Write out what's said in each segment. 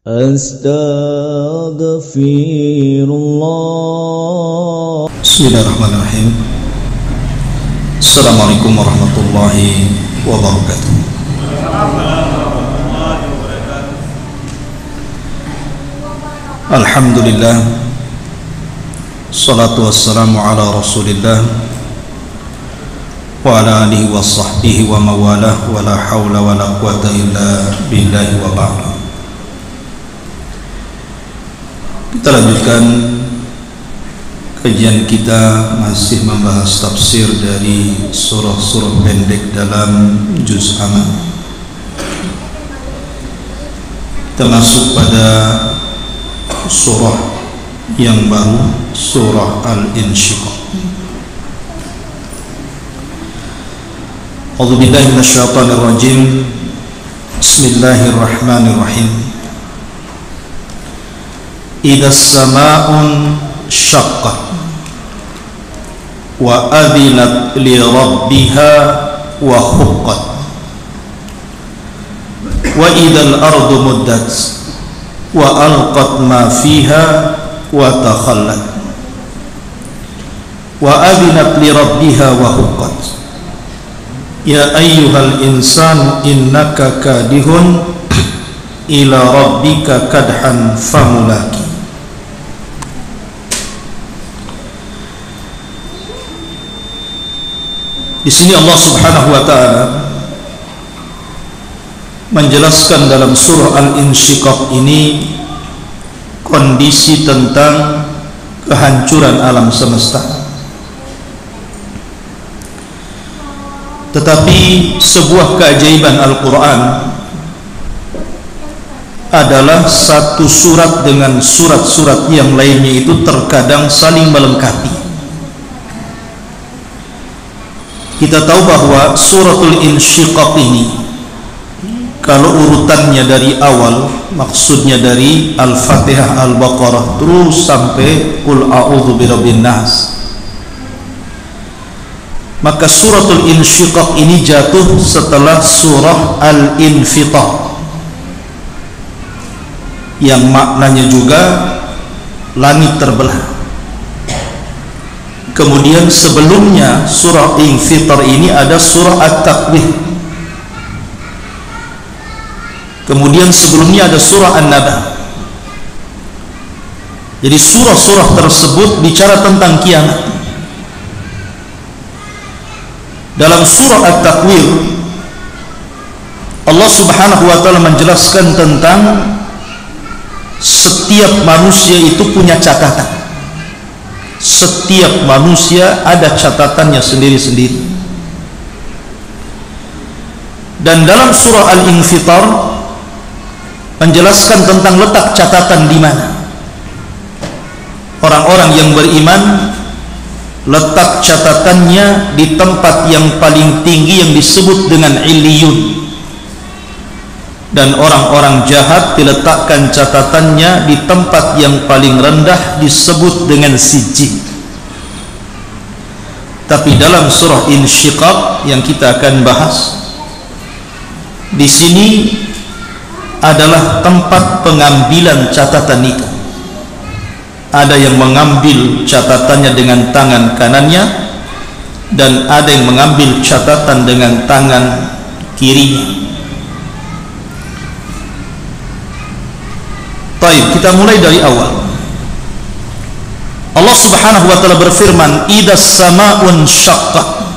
Astaghfirullah. Bismillahirrahmanirrahim. Assalamualaikum warahmatullahi wabarakatuh. Alhamdulillah, salatu wassalamu ala rasulillah wa ala alihi wa sahbihi wa mawalah, wa la hawla wa la quwata illa billahi wa ba'du. Kita lanjutkan kajian kita, masih membahas tafsir dari surah-surah pendek dalam juz amma. Kita masuk pada surah yang baru, surah Al-Insyiqaq. A'udzu billahi minasyaitonir rajim. Bismillahirrahmanirrahim. Idza as-samaa'un syaqqat wa adzinat li rabbiha wa huqqat wa idzal ardu muddat wa alqat ma fiha wa takhallat wa adzinat li rabbiha wa huqqat ya ayyuhal insanu innaka kadihun ila rabbika kadhan famulaki. Di sini Allah Subhanahu wa taala menjelaskan dalam surah Al-Insyiqaq ini kondisi tentang kehancuran alam semesta. Tetapi sebuah keajaiban Al-Quran adalah satu surat dengan surat-surat yang lainnya itu terkadang saling melengkapi. Kita tahu bahwa suratul Insyiqaq ini, kalau urutannya dari awal, maksudnya dari Al-Fatihah, Al-Baqarah terus sampai Qul a'udzu birabbin nas, maka suratul Insyiqaq ini jatuh setelah surah Al-Infitar, yang maknanya juga langit terbelah. Kemudian sebelumnya surah Infitar ini ada surah At-Takwir. Kemudian sebelumnya ada surah An-Naba. Jadi surah-surah tersebut bicara tentang kiamat. Dalam surah At-Takwir, Allah Subhanahu wa taala menjelaskan tentang setiap manusia itu punya catatan. Setiap manusia ada catatannya sendiri-sendiri. Dan dalam surah Al-Infitar menjelaskan tentang letak catatan di mana. Orang-orang yang beriman letak catatannya di tempat yang paling tinggi yang disebut dengan Illiyun. Dan orang-orang jahat diletakkan catatannya di tempat yang paling rendah disebut dengan Sijjin. Tapi dalam surah Insyiqaq yang kita akan bahas, di sini adalah tempat pengambilan catatan itu. Ada yang mengambil catatannya dengan tangan kanannya, dan ada yang mengambil catatan dengan tangan kirinya. Baik, kita mulai dari awal. Allah Subhanahu wa taala berfirman, "Idzas samaa'un syaqqat,"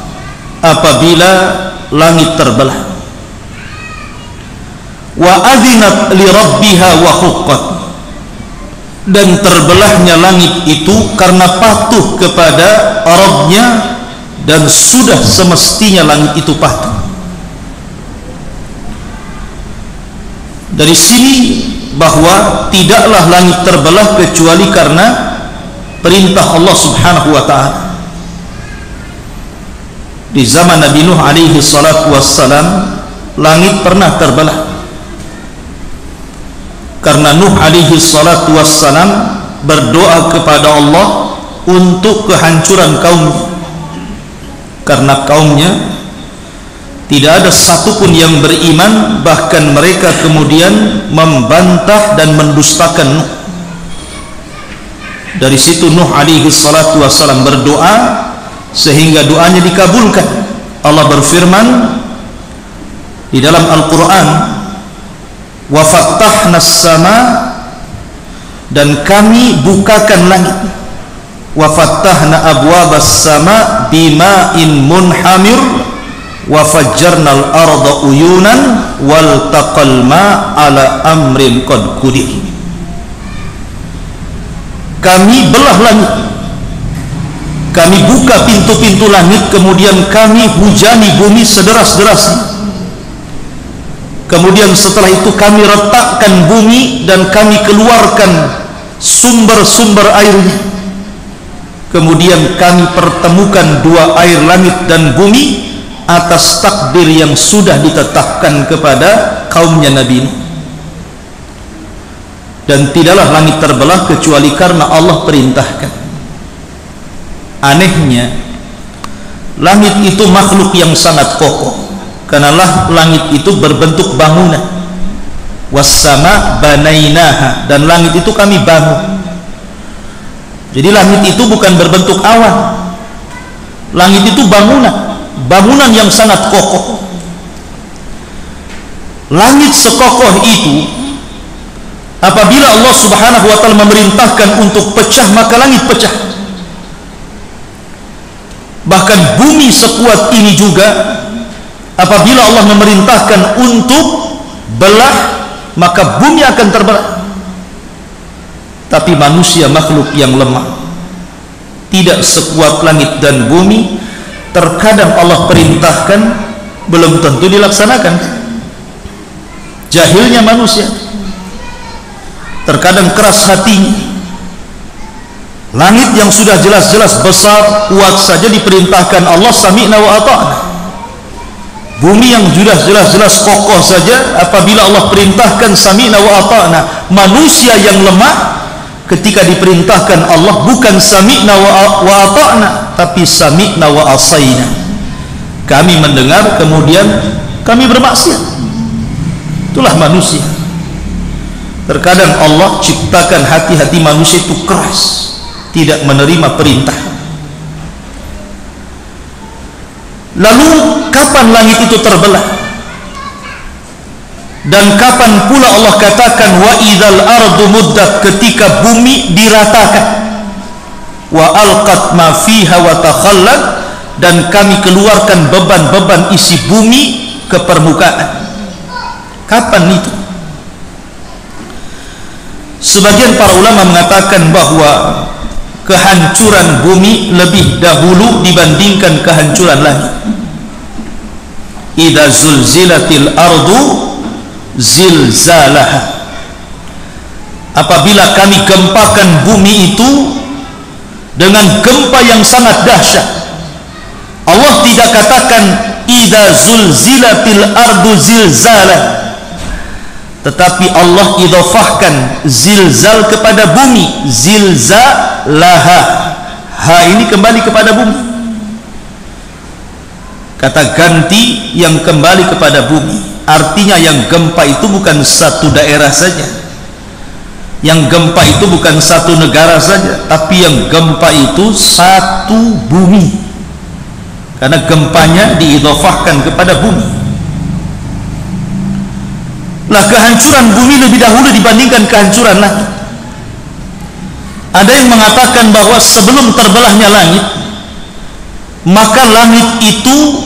apabila langit terbelah. "Wa adzinat li rabbiha wa huqqat," dan terbelahnya langit itu karena patuh kepada Rabb-nya, dan sudah semestinya langit itu patuh. Dari sini bahwa tidaklah langit terbelah kecuali karena perintah Allah Subhanahu wa taala. Di zaman Nabi Nuh alaihi salatu wassalam, langit pernah terbelah karena Nuh alaihi salatu wassalam berdoa kepada Allah untuk kehancuran kaumnya, karena kaumnya Tidak ada satupun yang beriman, bahkan mereka kemudian membantah dan mendustakan Nuh. Dari situ Nuh alaihi salatu wassalam berdoa sehingga doanya dikabulkan. Allah berfirman di dalam Al-Quran, wa fattahna as-sama, dan kami bukakan langit, wa fattahna abwabas sama bima'in munhamir wa fajjarnal arda uyunan wal taqal ma ala amrin qad qudir. Kami belah langit, kami buka pintu-pintu langit, kemudian kami hujani bumi sederas-derasnya. Kemudian setelah itu kami retakkan bumi dan kami keluarkan sumber-sumber airnya. Kemudian kami pertemukan dua air, langit dan bumi, atas takdir yang sudah ditetapkan kepada kaumnya Nabi Nuh. Dan tidaklah langit terbelah kecuali karena Allah perintahkan. Anehnya, langit itu makhluk yang sangat kokoh, karena langit itu berbentuk bangunan. Wassama banainaha, dan langit itu kami bangun. Jadi langit itu bukan berbentuk awan, langit itu bangunan yang sangat kokoh. Langit sekokoh itu, apabila Allah subhanahu wa ta'ala memerintahkan untuk pecah, maka langit pecah. Bahkan bumi sekuat ini juga, apabila Allah memerintahkan untuk belah, maka bumi akan terbelah. Tapi manusia makhluk yang lemah, tidak sekuat langit dan bumi. Terkadang Allah perintahkan, belum tentu dilaksanakan. Jahilnya manusia, terkadang keras hatinya. Langit yang sudah jelas-jelas besar, kuat saja diperintahkan Allah sami'na wa ata'na. Bumi yang sudah jelas-jelas kokoh saja, apabila Allah perintahkan sami'na wa ata'na. Manusia yang lemah, ketika diperintahkan Allah, bukan sami'na wa ata'na, tapi sami'na wa asayna. Kami mendengar, kemudian kami bermaksiat. Itulah manusia. Terkadang Allah ciptakan hati-hati manusia itu keras, tidak menerima perintah. Lalu kapan langit itu terbelah? Dan kapan pula Allah katakan wa idzal ardu muddat, ketika bumi diratakan, wa alqat ma fiha wa takhallad, dan kami keluarkan beban-beban isi bumi ke permukaan. Kapan itu? Sebagian para ulama mengatakan bahwa kehancuran bumi lebih dahulu dibandingkan kehancuran langit. Idza zulzilatil ardu zilzalaha, apabila kami gempakan bumi itu dengan gempa yang sangat dahsyat. Allah tidak katakan idza zulzilatil ardu zilzalah, tetapi Allah idhofahkan zilzal kepada bumi, zilzalaha. Ha ini kembali kepada bumi, kata ganti yang kembali kepada bumi. Artinya yang gempa itu bukan satu daerah saja, yang gempa itu bukan satu negara saja, tapi yang gempa itu satu bumi, karena gempanya diidhofahkan kepada bumi. Nah, kehancuran bumi lebih dahulu dibandingkan kehancuran langit. Ada yang mengatakan bahwa sebelum terbelahnya langit, maka langit itu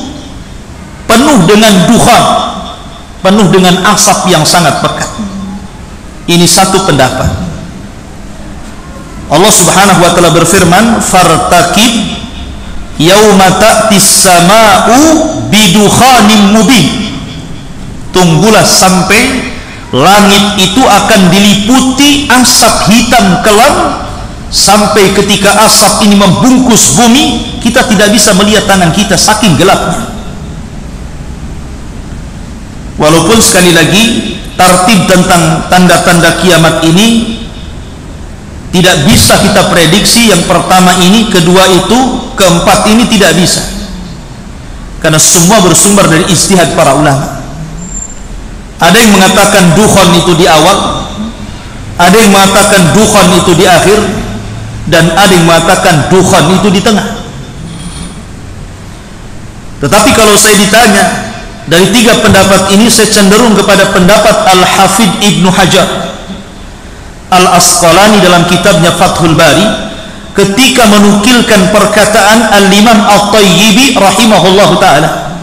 penuh dengan dukhan, penuh dengan asap yang sangat pekat. Ini satu pendapat. Allah subhanahu wa ta'ala berfirman, fartaqib yauma ta'tis sama'u bidukhanin mubin. Tunggulah sampai langit itu akan diliputi asap hitam kelam, sampai ketika asap ini membungkus bumi, kita tidak bisa melihat tangan kita saking gelapnya. Walaupun sekali lagi tartib tentang tanda-tanda kiamat ini tidak bisa kita prediksi. Yang pertama ini, kedua itu, keempat ini tidak bisa. karena semua bersumber dari ijtihad para ulama. Ada yang mengatakan dukhon itu di awal, ada yang mengatakan dukhon itu di akhir, dan ada yang mengatakan dukhon itu di tengah. Tetapi kalau saya ditanya, dari tiga pendapat ini saya cenderung kepada pendapat Al-Hafidh Ibnu Hajar Al-Asqalani dalam kitabnya Fathul Bari ketika menukilkan perkataan Al-Imam At-Tayyibi rahimahullahu ta'ala.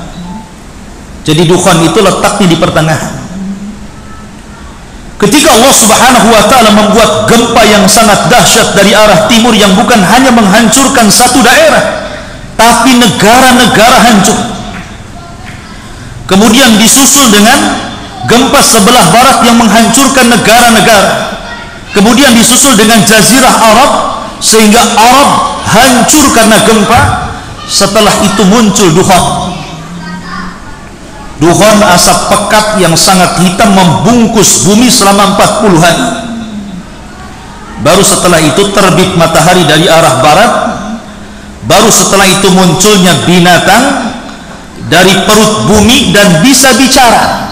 Jadi dukhon itu letaknya di pertengahan. Ketika Allah subhanahu wa ta'ala membuat gempa yang sangat dahsyat dari arah timur yang bukan hanya menghancurkan satu daerah, tapi negara-negara hancur. Kemudian disusul dengan gempa sebelah barat yang menghancurkan negara-negara. Kemudian disusul dengan jazirah Arab, sehingga Arab hancur karena gempa. Setelah itu muncul dukhon. Dukhon asap pekat yang sangat hitam membungkus bumi selama 40 hari. Baru setelah itu terbit matahari dari arah barat. Baru setelah itu munculnya binatang dari perut bumi dan bisa bicara.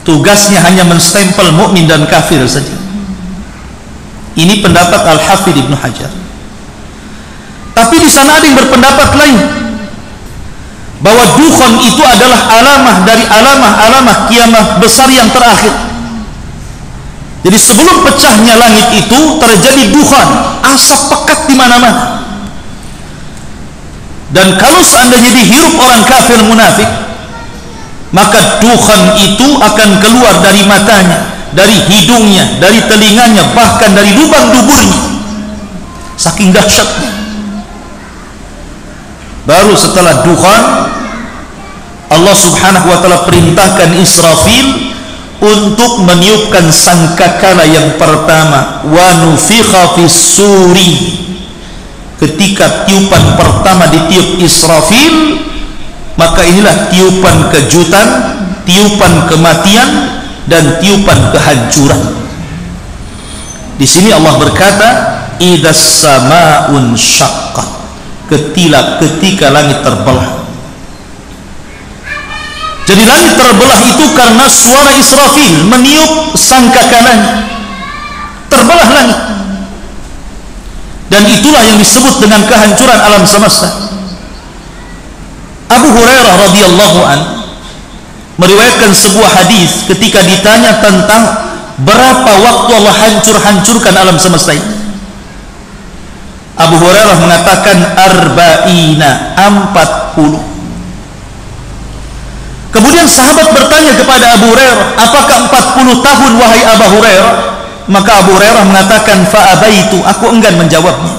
Tugasnya hanya menstempel mukmin dan kafir saja. Ini pendapat Al-Hafidh Ibnu Hajar. Tapi di sana ada yang berpendapat lain, bahwa dukhon itu adalah alamah dari alamah kiamat besar yang terakhir. Jadi sebelum pecahnya langit itu terjadi dukhon, asap pekat di mana-mana. Dan kalau seandainya dihirup orang kafir munafik, maka dukhon itu akan keluar dari matanya, dari hidungnya, dari telinganya, bahkan dari lubang duburnya. Saking dahsyatnya. Baru setelah dukhon, Allah subhanahu wa ta'ala perintahkan Israfil untuk meniupkan sangkakala yang pertama. Wa nufikha fis suri. Ketika tiupan pertama ditiup Israfil, maka inilah tiupan kejutan, tiupan kematian, dan tiupan kehancuran. Di sini Allah berkata, idas samaun syaqqat, ketika langit terbelah. Jadi langit terbelah itu karena suara Israfil meniup sangkakalanya, terbelah langit. Dan itulah yang disebut dengan kehancuran alam semesta. Abu Hurairah radhiyallahu an meriwayatkan sebuah hadis ketika ditanya tentang berapa waktu Allah hancurkan alam semesta ini. Abu Hurairah mengatakan arba'ina, 40. Kemudian sahabat bertanya kepada Abu Hurairah, apakah 40 tahun wahai Abu Hurairah? Maka Abu Hurairah mengatakan fa'abaitu, aku enggan menjawabnya.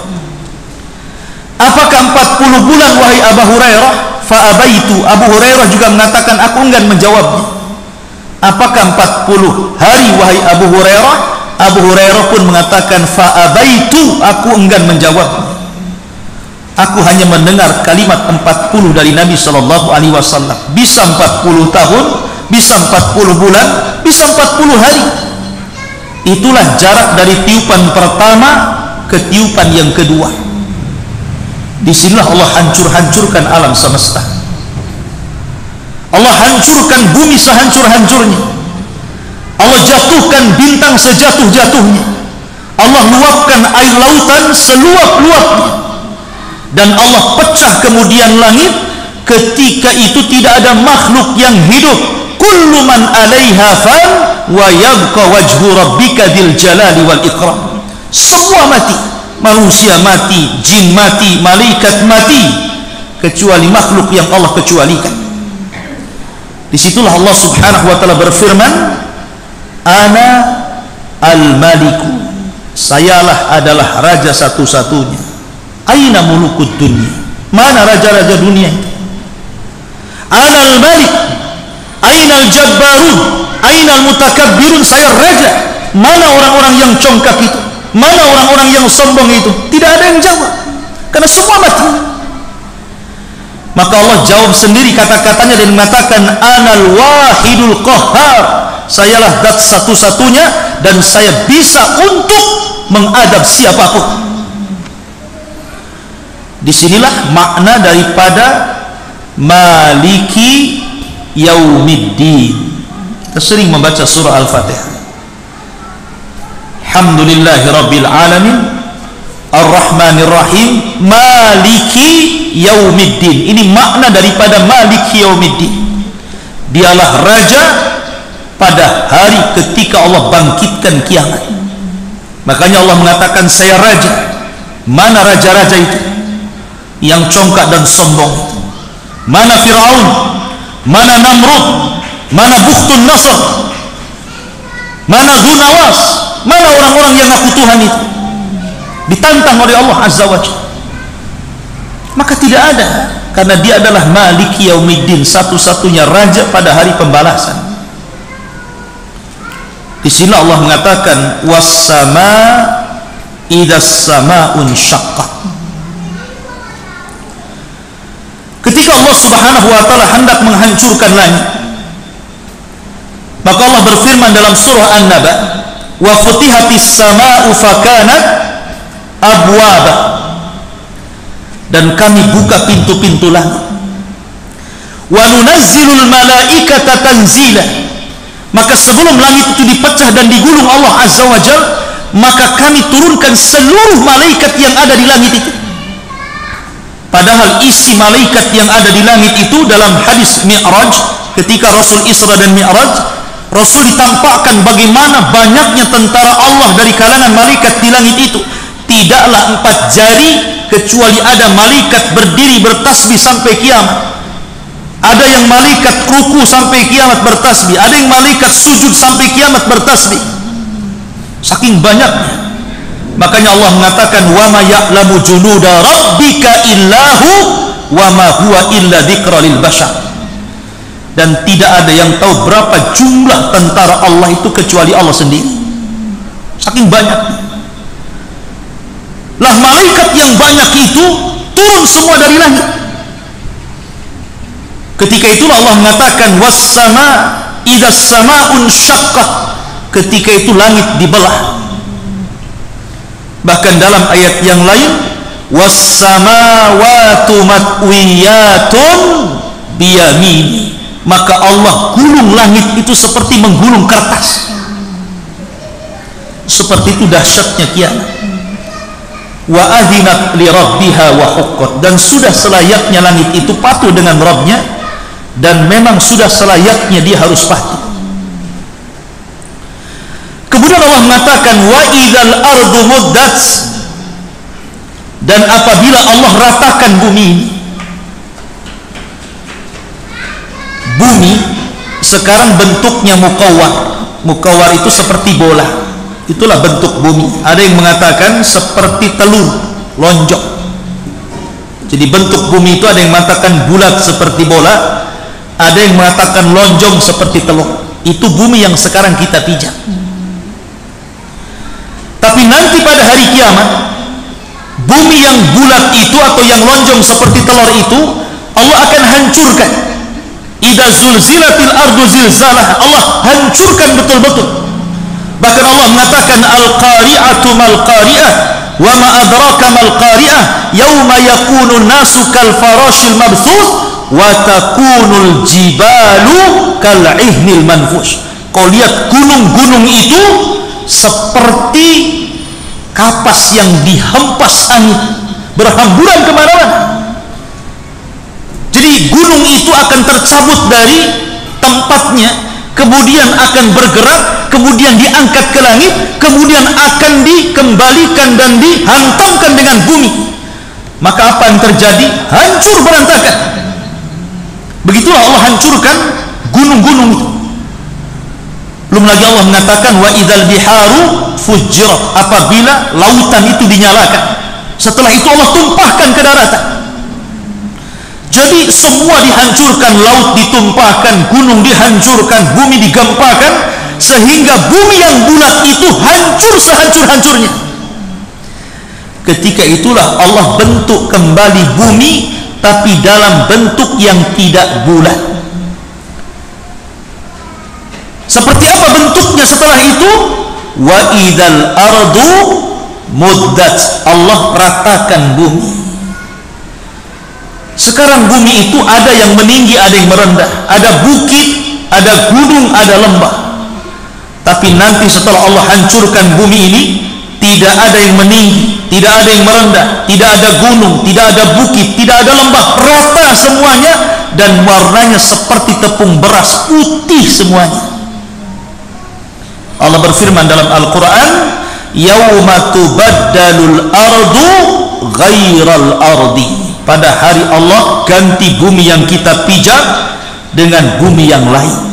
Apakah 40 bulan wahai Abu Hurairah? Fa'abaitu, Abu Hurairah juga mengatakan aku enggan menjawabnya. Apakah 40 hari wahai Abu Hurairah? Abu Hurairah pun mengatakan fa'abaitu, aku enggan menjawabnya. Aku hanya mendengar kalimat 40 dari Nabi SAW. Bisa 40 tahun, bisa 40 bulan, bisa 40 hari. Itulah jarak dari tiupan pertama ke tiupan yang kedua. Disinilah Allah hancurkan alam semesta. Allah hancurkan bumi sehancur-hancurnya. Allah jatuhkan bintang sejatuh-jatuhnya. Allah luapkan air lautan seluap-luapnya. Dan Allah pecah kemudian langit. Ketika itu tidak ada makhluk yang hidup. Kullu man 'alaiha fan wa yabqa wajhu rabbika dzil jalali wal ikram. Semua mati, manusia mati, jin mati, malaikat mati, kecuali makhluk yang Allah kecualikan. Disitulah Allah subhanahu wa ta'ala berfirman, ana al-maliku, sayalah adalah raja satu-satunya. Aina mulukud dunia, mana raja-raja dunia itu? Ana al-malik, aina al-jabbarun, aina al-mutakabbirun, saya raja. Mana orang-orang yang congkak itu? Mana orang-orang yang sombong itu? Tidak ada yang jawab, karena semua mati. Maka Allah jawab sendiri kata-katanya dan mengatakan anal wahidul qahhar, sayalah zat satu-satunya dan saya bisa untuk mengadab siapapun. Disinilah makna daripada maliki yaumiddin. Kita sering membaca surah Al-Fatihah. Alhamdulillahi rabbil alamin ar-rahmanir rahim maliki yaumiddin. Ini makna daripada maliki yaumiddin. Dialah raja pada hari ketika Allah bangkitkan kiamat. Makanya Allah mengatakan saya raja. Mana raja-raja itu yang congkak dan sombong itu? Mana Fir'aun? Mana Namrud? Mana Bukhtun Nasr? Mana Dunawas? Mana orang-orang yang ngaku Tuhan itu? Ditantang oleh Allah Azza wa Jalla. Maka tidak ada, karena dia adalah Maliki Yaumiddin, satu-satunya raja pada hari pembalasan. Di sini Allah mengatakan was-sama idas sama'un syaqqat. Ketika Allah Subhanahu wa taala hendak menghancurkan langit, maka Allah berfirman dalam surah An-Naba, wa futihatis sama'u fakanat abwaba, dan kami buka pintu-pintu langit. Wa nunazzilul malaikata tanzila, maka sebelum langit itu dipecah dan digulung Allah Azza wa Jalla, maka kami turunkan seluruh malaikat yang ada di langit itu. Padahal isi malaikat yang ada di langit itu dalam hadis Mi'raj, ketika Rasul Isra dan Mi'raj, Rasul ditampakkan bagaimana banyaknya tentara Allah dari kalangan malaikat di langit itu. Tidaklah 4 jari kecuali ada malaikat berdiri bertasbih sampai kiamat. Ada yang malaikat ruku sampai kiamat bertasbih, ada yang malaikat sujud sampai kiamat bertasbih. Saking banyaknya. Makanya Allah mengatakan wa ma ya'lamu junuda rabbika illahu wa ma huwa illa dzikra lil bashar. Dan tidak ada yang tahu berapa jumlah tentara Allah itu kecuali Allah sendiri. Saking banyaknya. Lah malaikat yang banyak itu turun semua dari langit. Ketika itulah Allah mengatakan was-sama idas sama'un syaqqat. Ketika itu langit dibelah. Bahkan dalam ayat yang lain was-samawatu matwiyatun biyamini, maka Allah gulung langit itu seperti menggulung kertas. Seperti itu dahsyatnya kiamat. Wa adhinat li rabbiha wa huqqat, dan sudah selayaknya langit itu patuh dengan Rabbnya, dan memang sudah selayaknya dia harus patuh. Kemudian Allah mengatakan wa idzal ardu muddat, dan apabila Allah ratakan bumi ini. Bumi sekarang bentuknya mukawwar. Mukawwar itu seperti bola. Itulah bentuk bumi. Ada yang mengatakan seperti telur lonjong. Jadi bentuk bumi itu ada yang mengatakan bulat seperti bola, ada yang mengatakan lonjong seperti telur. Itu bumi yang sekarang kita pijak. Tapi nanti pada hari kiamat, bumi yang bulat itu atau yang lonjong seperti telur itu Allah akan hancurkan. Idza zulzilatil ardu zilzalah, Allah hancurkan betul-betul. Bahkan Allah mengatakan al-qari'atu mal qari'ah wa ma adraka mal qari'ah yauma yakunu nasu kal farashil mabthus wa takunul jibalu kal ihnil manfush. Kau lihat gunung-gunung itu seperti kapas yang dihempas angin, berhamburan kemana-mana. Jadi gunung itu akan tercabut dari tempatnya, kemudian akan bergerak, kemudian diangkat ke langit, kemudian akan dikembalikan dan dihantamkan dengan bumi. Maka apa yang terjadi? Hancur berantakan. Begitulah Allah hancurkan gunung-gunung itu. Belum lagi Allah mengatakan wa idzal biharu fujirat, apabila lautan itu dinyalakan. Setelah itu Allah tumpahkan ke daratan. Jadi semua dihancurkan, laut ditumpahkan, gunung dihancurkan, bumi digempakan, sehingga bumi yang bulat itu hancur sehancur-hancurnya. Ketika itulah Allah bentuk kembali bumi, tapi dalam bentuk yang tidak bulat. Seperti apa bentuknya setelah itu? Wa idzal ardu muddat, Allah ratakan bumi. Sekarang bumi itu ada yang meninggi, ada yang merendah, ada bukit, ada gunung, ada lembah. Tapi nanti setelah Allah hancurkan bumi ini, tidak ada yang meninggi, tidak ada yang merendah, tidak ada gunung, tidak ada bukit, tidak ada lembah, rata semuanya, dan warnanya seperti tepung beras, putih semuanya. Allah berfirman dalam Al-Quran, yauma tubaddalul ardu ghairal ardi. Pada hari Allah ganti bumi yang kita pijak dengan bumi yang lain.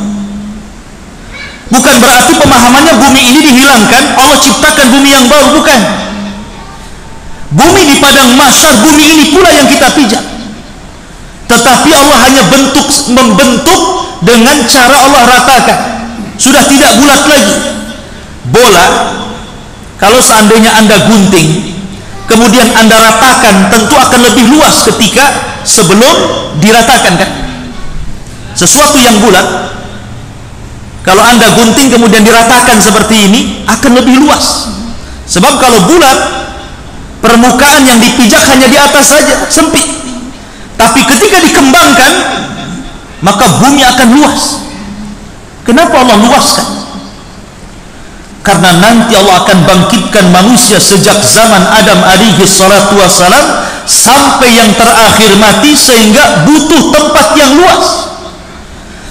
Bukan berarti pemahamannya bumi ini dihilangkan, Allah ciptakan bumi yang baru, bukan. Bumi di padang mahsyar, bumi ini pula yang kita pijak. Tetapi Allah hanya membentuk dengan cara Allah ratakan. Sudah tidak bulat lagi. Bola, kalau seandainya Anda gunting, kemudian Anda ratakan, tentu akan lebih luas ketika sebelum diratakan, kan? Sesuatu yang bulat, kalau Anda gunting kemudian diratakan seperti ini, akan lebih luas. Sebab kalau bulat, permukaan yang dipijak hanya di atas saja, sempit. Tapi ketika dikembangkan, maka bumi akan luas. Kenapa Allah luaskan? Karena nanti Allah akan bangkitkan manusia sejak zaman Adam alaihi salatu wassalam sampai yang terakhir mati, sehingga butuh tempat yang luas.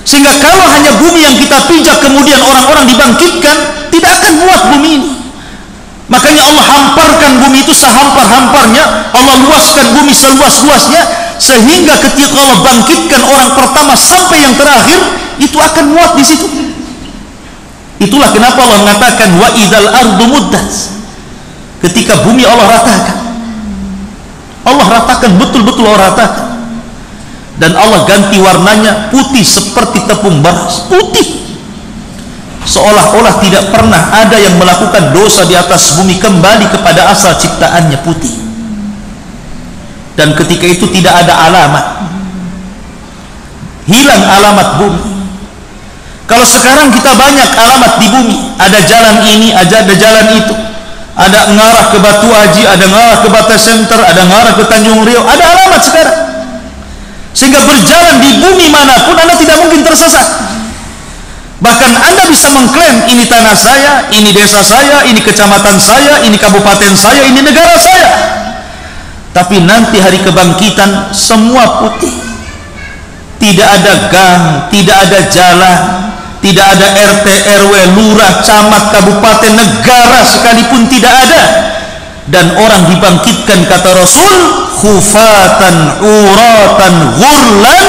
Sehingga kalau hanya bumi yang kita pijak kemudian orang-orang dibangkitkan, tidak akan muat bumi ini. Makanya Allah hamparkan bumi itu sehampar-hamparnya, Allah luaskan bumi seluas-luasnya, sehingga ketika Allah bangkitkan orang pertama sampai yang terakhir, itu akan muat di situ. Itulah kenapa Allah mengatakan wa idzal ardu muddat. Ketika bumi Allah ratakan, Allah ratakan, betul-betul Allah ratakan, dan Allah ganti warnanya putih seperti tepung beras, putih, seolah-olah tidak pernah ada yang melakukan dosa di atas bumi, kembali kepada asal ciptaannya, putih. Dan ketika itu tidak ada alamat, hilang alamat bumi. Kalau sekarang kita banyak alamat di bumi, ada jalan ini, ada jalan itu, ada ngarah ke Batu Haji, ada ngarah ke Bata Center, ada ngarah ke Tanjung Riau, ada alamat sekarang. Sehingga berjalan di bumi manapun Anda tidak mungkin tersesat. Bahkan Anda bisa mengklaim, ini tanah saya, ini desa saya, ini kecamatan saya, ini kabupaten saya, ini negara saya. Tapi nanti hari kebangkitan semua putih. Tidak ada gang, tidak ada jalan, tidak ada RT, RW, lurah, camat, kabupaten, negara sekalipun tidak ada. Dan orang dibangkitkan, kata Rasul, khufatan uratan ghurlan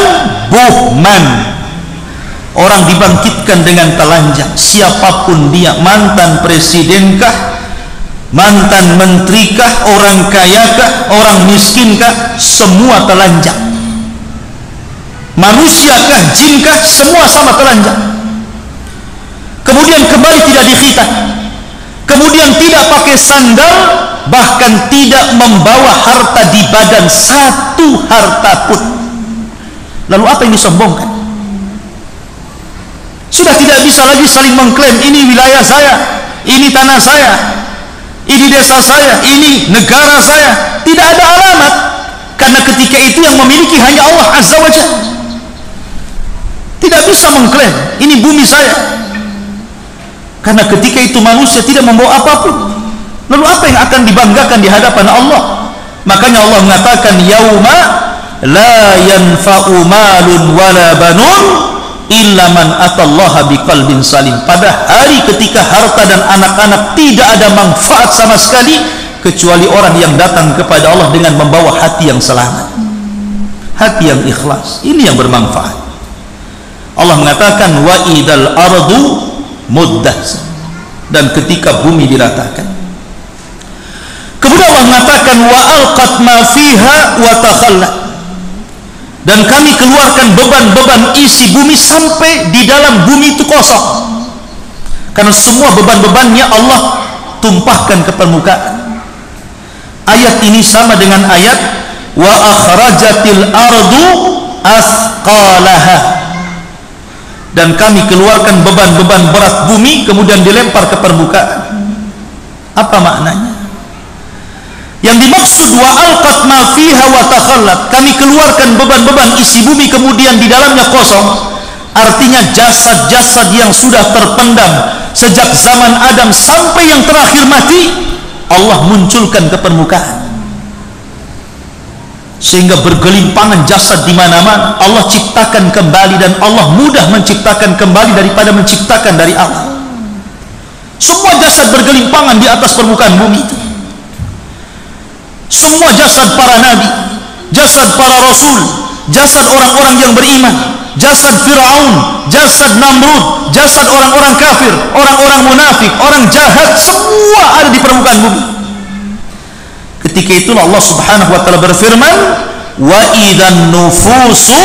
buhman. Orang dibangkitkan dengan telanjang, siapapun dia, mantan presidenkah, mantan menterikah, orang kayakah, orang miskinkah, semua telanjang. Manusiakah, jinkah, semua sama telanjang. Kemudian kembali tidak dikhitan, kemudian tidak pakai sandal, bahkan tidak membawa harta di badan, satu harta pun. Lalu apa yang disombongkan? Sudah tidak bisa lagi saling mengklaim, ini wilayah saya, ini tanah saya, ini desa saya, ini negara saya. Tidak ada alamat, karena ketika itu yang memiliki hanya Allah Azza wa Jalla. Tidak bisa mengklaim, ini bumi saya, karena ketika itu manusia tidak membawa apapun. Lalu apa yang akan dibanggakan di hadapan Allah? Makanya Allah mengatakan, yauma la yanfa'u malun wala banun illa man atallaha biqalbin salim. Pada hari ketika harta dan anak-anak tidak ada manfaat sama sekali, kecuali orang yang datang kepada Allah dengan membawa hati yang selamat, hati yang ikhlas. Ini yang bermanfaat. Allah mengatakan wa idal ardu muddat, dan ketika bumi diratakan. Kemudian Allah mengatakan wa alqat ma fiha wa takhallat, dan kami keluarkan beban-beban isi bumi sampai di dalam bumi itu kosong, karena semua beban-bebannya Allah tumpahkan ke permukaan. Ayat ini sama dengan ayat wa akhrajatil ardu asqalaha, dan kami keluarkan beban-beban berat bumi kemudian dilempar ke permukaan. Apa maknanya? Yang dimaksud wa alqat ma fiha wa takhallat, kami keluarkan beban-beban isi bumi kemudian di dalamnya kosong, artinya jasad-jasad yang sudah terpendam sejak zaman Adam sampai yang terakhir mati, Allah munculkan ke permukaan, sehingga bergelimpangan jasad di mana-mana. Allah ciptakan kembali, dan Allah mudah menciptakan kembali daripada menciptakan dari awal. Semua jasad bergelimpangan di atas permukaan bumi itu. Semua jasad para nabi, jasad para rasul, jasad orang-orang yang beriman, jasad Fir'aun, jasad Namrud, jasad orang-orang kafir, orang-orang munafik, orang jahat, semua ada di permukaan bumi. Ketika itulah Allah Subhanahu wa taala berfirman, wa idzan nufusu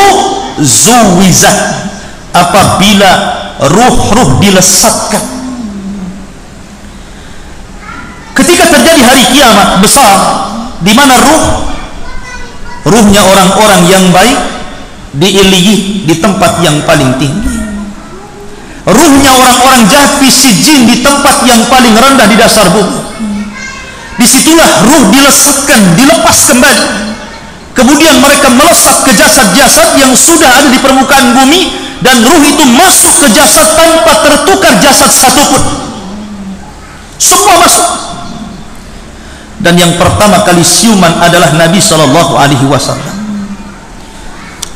zuwizat, apabila ruh-ruh dilesatkan. Ketika terjadi hari kiamat besar, di mana ruhnya orang-orang yang baik diilihi di tempat yang paling tinggi, ruhnya orang-orang jahat fi sijjin di tempat yang paling rendah di dasar bumi. Disitulah ruh dilesatkan, dilepas kembali, kemudian mereka melesat ke jasad-jasad yang sudah ada di permukaan bumi, dan ruh itu masuk ke jasad tanpa tertukar jasad satupun, semua masuk. Dan yang pertama kali siuman adalah Nabi SAW.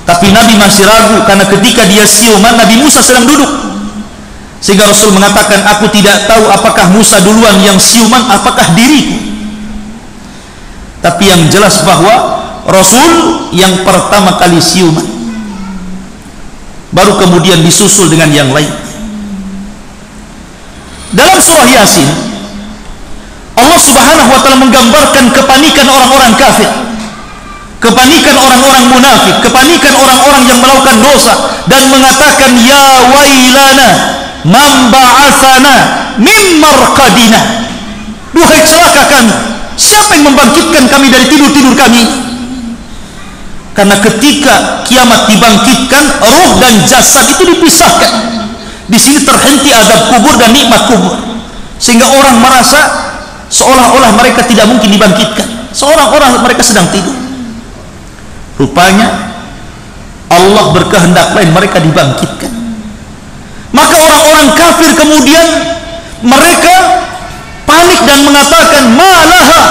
Tapi Nabi masih ragu, karena ketika dia siuman Nabi Musa sedang duduk, sehingga Rasul mengatakan, aku tidak tahu apakah Musa duluan yang siuman, apakah diriku. Tapi yang jelas bahwa Rasul yang pertama kali siuman, baru kemudian disusul dengan yang lain. Dalam surah Yasin, Allah Subhanahu wa taala menggambarkan kepanikan orang-orang kafir, kepanikan orang-orang munafik, kepanikan orang-orang yang melakukan dosa, dan mengatakan, ya wailana man ba'atsana mim marqadina, duhai celaka kami, siapa yang membangkitkan kami dari tidur-tidur kami. Karena ketika kiamat dibangkitkan, ruh dan jasad itu dipisahkan. Di sini terhenti azab kubur dan nikmat kubur, sehingga orang merasa seolah-olah mereka tidak mungkin dibangkitkan, seolah-olah mereka sedang tidur. Rupanya Allah berkehendak lain, mereka dibangkitkan. Maka orang-orang kafir kemudian mereka panik dan mengatakan, malaha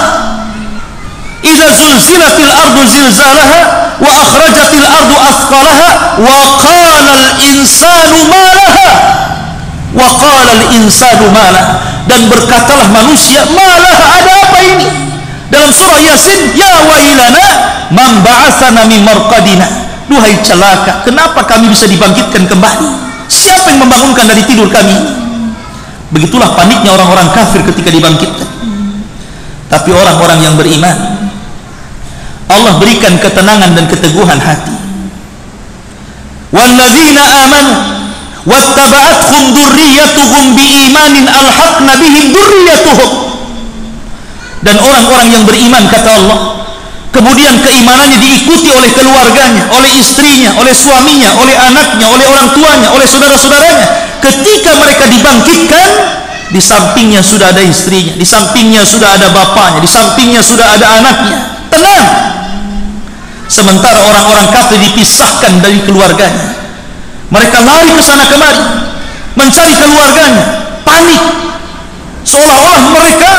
idza zulzilatil ardu zilzalaha wa akhrajatil ardu athqalaha wa qala al insanu malaha wa qala al insanu malaha, dan berkatalah manusia, malah ada apa ini? Dalam surah Yasin, ya wailana man ba'atsana min marqadina, duhai celaka, kenapa kami bisa dibangkitkan kembali? Siapa yang membangunkan dari tidur kami? Begitulah paniknya orang-orang kafir ketika dibangkitkan. Tapi orang-orang yang beriman, Allah berikan ketenangan dan keteguhan hati. Walladzina amanu wattaba'athum dzurriyyatuhum biimanin alhaqna bihim dzurriyyatuhum, dan orang-orang yang beriman, kata Allah, kemudian keimanannya diikuti oleh keluarganya, oleh istrinya, oleh suaminya, oleh anaknya, oleh orang tuanya, oleh saudara-saudaranya. Ketika mereka dibangkitkan, di sampingnya sudah ada istrinya, di sampingnya sudah ada bapaknya, di sampingnya sudah ada anaknya, tenang. Sementara orang-orang kafir dipisahkan dari keluarganya, mereka lari ke sana kemari mencari keluarganya, panik, seolah-olah mereka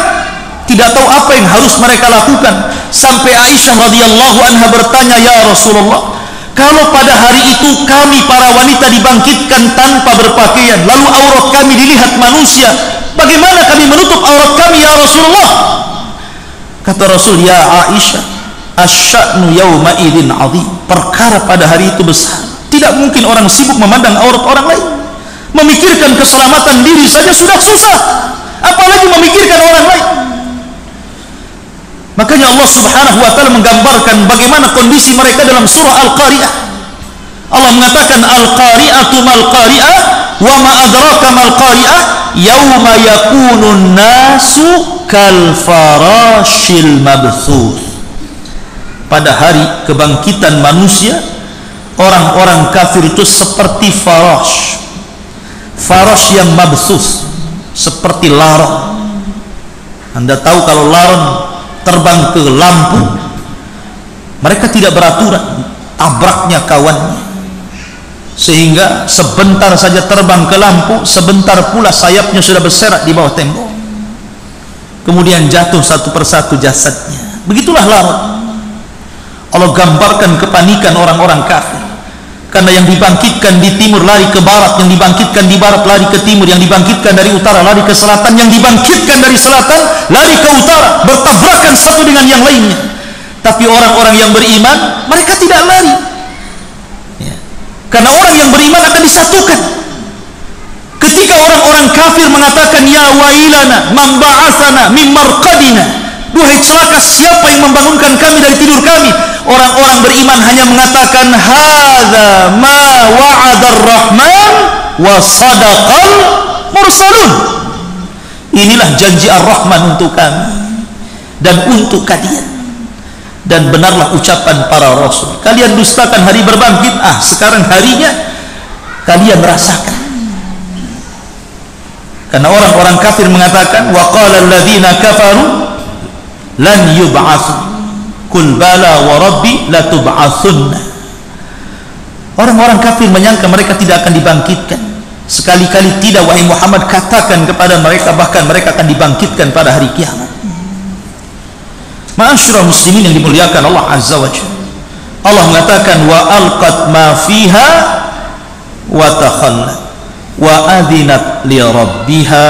tidak tahu apa yang harus mereka lakukan. Sampai Aisyah radhiyallahu anha bertanya, ya Rasulullah, kalau pada hari itu kami para wanita dibangkitkan tanpa berpakaian, lalu aurat kami dilihat manusia, bagaimana kami menutup aurat kami ya Rasulullah? Kata Rasul, ya Aisyah, asya'nu yawma idzin 'adzim, perkara pada hari itu besar. Tidak mungkin orang sibuk memandang aurat orang lain. Memikirkan keselamatan diri saja sudah susah, apalagi memikirkan orang lain. Makanya Allah Subhanahu wa taala menggambarkan bagaimana kondisi mereka dalam surah Al-Qari'ah. Allah mengatakan, Al-Qari'atu mal qari'ah wa ma adraka mal qari'ah yauma yakunun nasu kal farashil mabthuth. Pada hari kebangkitan manusia, orang-orang kafir itu seperti farash yang mabthuth, seperti laron. Anda tahu kalau laron terbang ke lampu, mereka tidak beraturan, tabraknya kawannya, sehingga sebentar saja terbang ke lampu, sebentar pula sayapnya sudah berserak di bawah tembok, kemudian jatuh satu persatu jasadnya. Begitulah Lut. Allah gambarkan kepanikan orang-orang kafir, karena yang dibangkitkan di timur lari ke barat, yang dibangkitkan di barat lari ke timur, yang dibangkitkan dari utara lari ke selatan, yang dibangkitkan dari selatan lari ke utara, bertabrakan satu dengan yang lainnya. Tapi orang-orang yang beriman, mereka tidak lari, ya. Karena orang yang beriman akan disatukan. Ketika orang-orang kafir mengatakan ya wailana man ba'atsana min marqadina, duhai celaka siapa yang membangunkan kami dari tidur kami, orang-orang beriman hanya mengatakan hadza ma wa'adar rahman wa sadaqal mursalun, inilah janji ar-Rahman untuk kami dan untuk kalian, dan benarlah ucapan para rasul. Kalian dustakan hari berbangkit, sekarang harinya kalian rasakan. Karena orang-orang kafir mengatakan wa qala alladziina kafaru lan yub'atsu qul bala wa rabbi la tub'atsunna. Orang-orang kafir menyangka mereka tidak akan dibangkitkan. Sekali-kali tidak, wahai Muhammad, katakan kepada mereka bahkan mereka akan dibangkitkan pada hari kiamat. Ma'asyiral muslimin yang dimuliakan Allah Azza wa Jalla, Allah mengatakan wa alqat ma fiha wa takhallat wa adzinat li rabbiha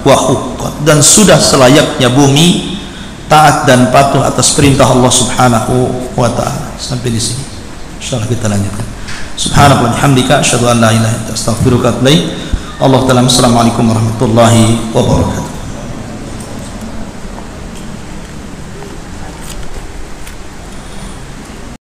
wa huqqat, dan sudah selayaknya bumi taat dan patuh atas perintah Allah Subhanahu wa taala. Sampai di sini. Insyaallah kita lanjutkan. Subhanallah bihamdika asyhadu an la ilaha illa anta astaghfiruka wa atubu ilaik. Allah taala. Assalamualaikum warahmatullahi wabarakatuh.